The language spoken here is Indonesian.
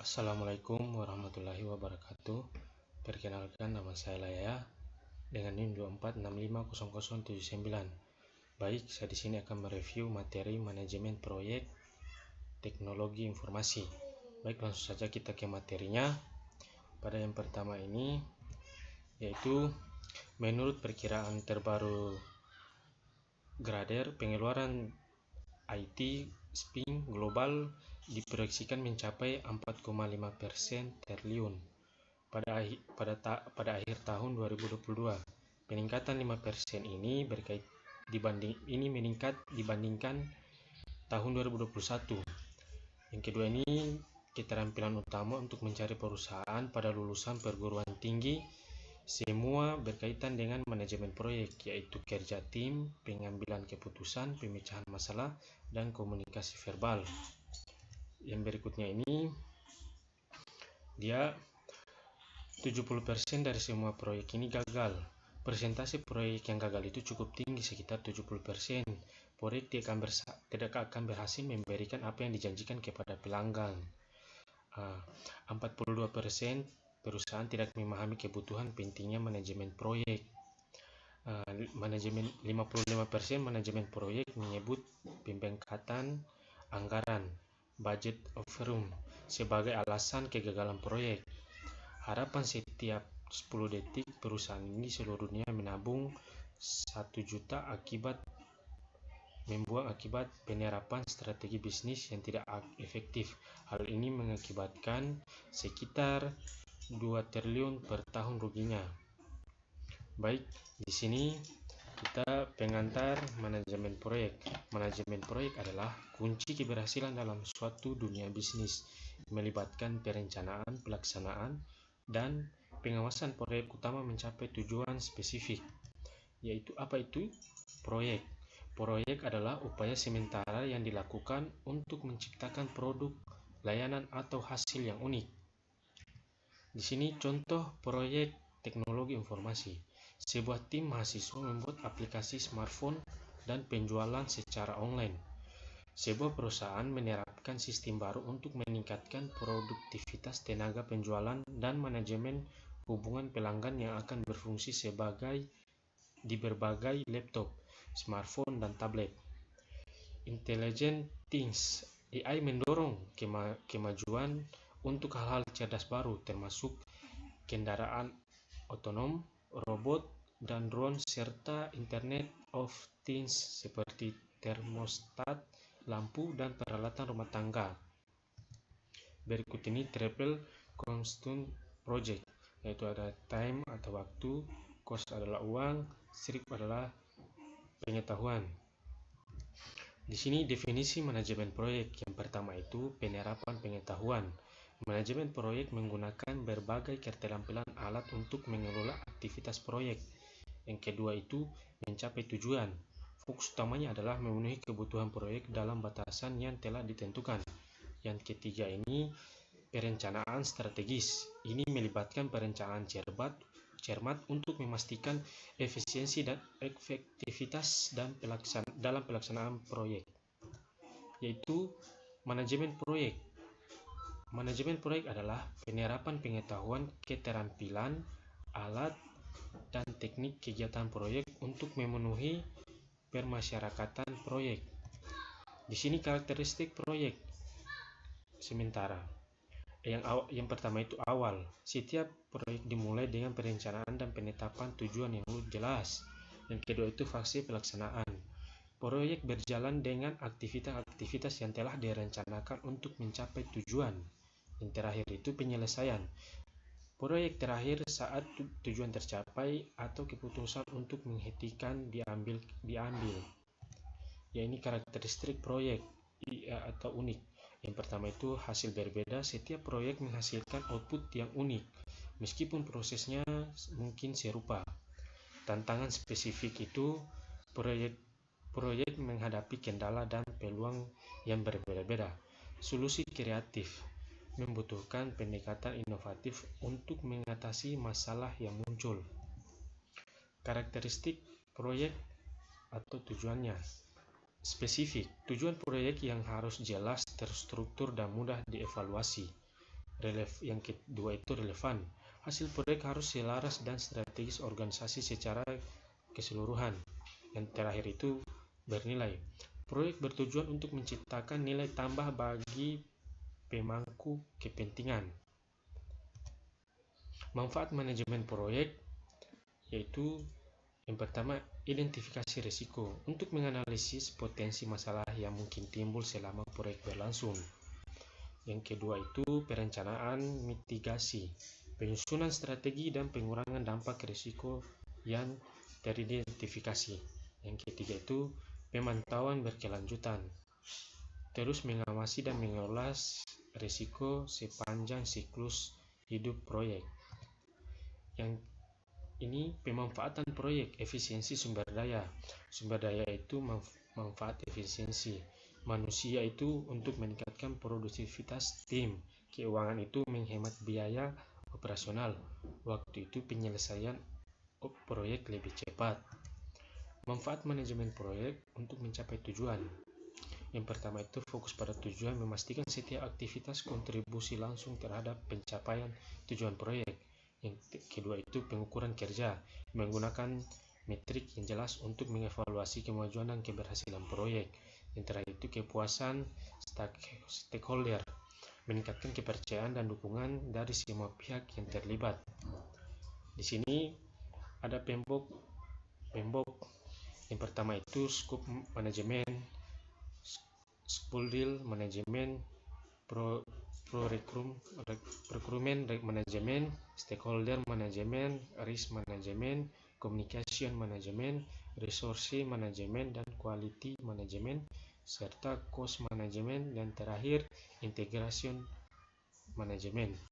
Assalamualaikum warahmatullahi wabarakatuh. Perkenalkan, nama saya Laya dengan NIM 24650079. Baik, saya di sini akan mereview materi manajemen proyek teknologi informasi. Baik, langsung saja kita ke materinya. Pada yang pertama ini yaitu menurut perkiraan terbaru Grader, pengeluaran IT spending global diproyeksikan mencapai 4,5% triliun pada akhir tahun 2022. Peningkatan 5% ini meningkat dibandingkan tahun 2021. Yang kedua ini keterampilan utama untuk mencari perusahaan pada lulusan perguruan tinggi, semua berkaitan dengan manajemen proyek, yaitu kerja tim, pengambilan keputusan, pemecahan masalah, dan komunikasi verbal. Yang berikutnya ini dia 70% dari semua proyek ini gagal. Persentase proyek yang gagal itu cukup tinggi, sekitar 70%. Proyek tidak akan berhasil memberikan apa yang dijanjikan kepada pelanggan. 42% perusahaan tidak memahami kebutuhan pentingnya manajemen proyek. 55% manajemen proyek menyebut pembengkatan anggaran budget overrun sebagai alasan kegagalan proyek. Harapan setiap 10 detik perusahaan ini di seluruh dunia menabung 1 juta membuang akibat penerapan strategi bisnis yang tidak efektif. Hal ini mengakibatkan sekitar 2 triliun per tahun ruginya. Baik, di sini kita pengantar manajemen proyek. Manajemen proyek adalah kunci keberhasilan dalam suatu dunia bisnis, melibatkan perencanaan, pelaksanaan, dan pengawasan proyek utama mencapai tujuan spesifik. Yaitu apa itu? Proyek. Proyek adalah upaya sementara yang dilakukan untuk menciptakan produk, layanan, atau hasil yang unik. Di sini contoh proyek teknologi informasi. Sebuah tim mahasiswa membuat aplikasi smartphone dan penjualan secara online. Sebuah perusahaan menerapkan sistem baru untuk meningkatkan produktivitas tenaga penjualan dan manajemen hubungan pelanggan yang akan berfungsi di berbagai laptop, smartphone, dan tablet. Intelligent Things, AI mendorong kemajuan untuk hal-hal cerdas baru, termasuk kendaraan otonom, robot, dan drone, serta Internet of Things seperti termostat, lampu, dan peralatan rumah tangga. Berikut ini triple constant project, yaitu ada time atau waktu, cost adalah uang, strip adalah pengetahuan. Di sini definisi manajemen proyek. Yang pertama itu penerapan pengetahuan. Manajemen proyek menggunakan berbagai keterampilan alat untuk mengelola aktivitas proyek. Yang kedua itu mencapai tujuan. Fokus utamanya adalah memenuhi kebutuhan proyek dalam batasan yang telah ditentukan. Yang ketiga ini perencanaan strategis. Ini melibatkan perencanaan cermat untuk memastikan efisiensi dan efektivitas dalam pelaksanaan proyek. Yaitu manajemen proyek. Manajemen proyek adalah penerapan pengetahuan, keterampilan, alat, dan teknik kegiatan proyek untuk memenuhi permasyarakatan proyek. Di sini karakteristik proyek sementara. Yang pertama itu awal. Setiap proyek dimulai dengan perencanaan dan penetapan tujuan yang jelas. Yang kedua itu fase pelaksanaan. Proyek berjalan dengan aktivitas-aktivitas yang telah direncanakan untuk mencapai tujuan. Yang terakhir itu penyelesaian. Proyek terakhir saat tujuan tercapai atau keputusan untuk menghentikan diambil. Ya, ini karakteristik proyek atau unik. Yang pertama itu hasil berbeda. Setiap proyek menghasilkan output yang unik, meskipun prosesnya mungkin serupa. Tantangan spesifik itu proyek menghadapi kendala dan peluang yang berbeda-beda. Solusi kreatif membutuhkan pendekatan inovatif untuk mengatasi masalah yang muncul. Karakteristik proyek atau tujuannya. Spesifik, tujuan proyek yang harus jelas, terstruktur, dan mudah dievaluasi. Yang kedua itu relevan. Hasil proyek harus selaras dan strategis organisasi secara keseluruhan. Yang terakhir itu bernilai. Proyek bertujuan untuk menciptakan nilai tambah bagi pemangku kepentingan. Manfaat manajemen proyek yaitu yang pertama, identifikasi risiko untuk menganalisis potensi masalah yang mungkin timbul selama proyek berlangsung. Yang kedua itu perencanaan mitigasi, penyusunan strategi dan pengurangan dampak risiko yang teridentifikasi. Yang ketiga itu pemantauan berkelanjutan, terus mengawasi dan mengelola risiko sepanjang siklus hidup proyek. Yang ini pemanfaatan proyek, efisiensi sumber daya. Sumber daya itu manfaat efisiensi. Manusia itu untuk meningkatkan produktivitas tim. Keuangan itu menghemat biaya operasional. Waktu itu penyelesaian proyek lebih cepat. Manfaat manajemen proyek untuk mencapai tujuan. Yang pertama itu fokus pada tujuan, memastikan setiap aktivitas kontribusi langsung terhadap pencapaian tujuan proyek. Yang kedua itu pengukuran kerja, menggunakan metrik yang jelas untuk mengevaluasi kemajuan dan keberhasilan proyek. Yang terakhir itu kepuasan stakeholder, meningkatkan kepercayaan dan dukungan dari semua pihak yang terlibat. Di sini ada pembok. Yang pertama itu scope manajemen, deal manajemen, procurement manajemen, stakeholder manajemen, risk manajemen, communication manajemen, resource manajemen, dan quality manajemen, serta cost manajemen, dan terakhir integration manajemen.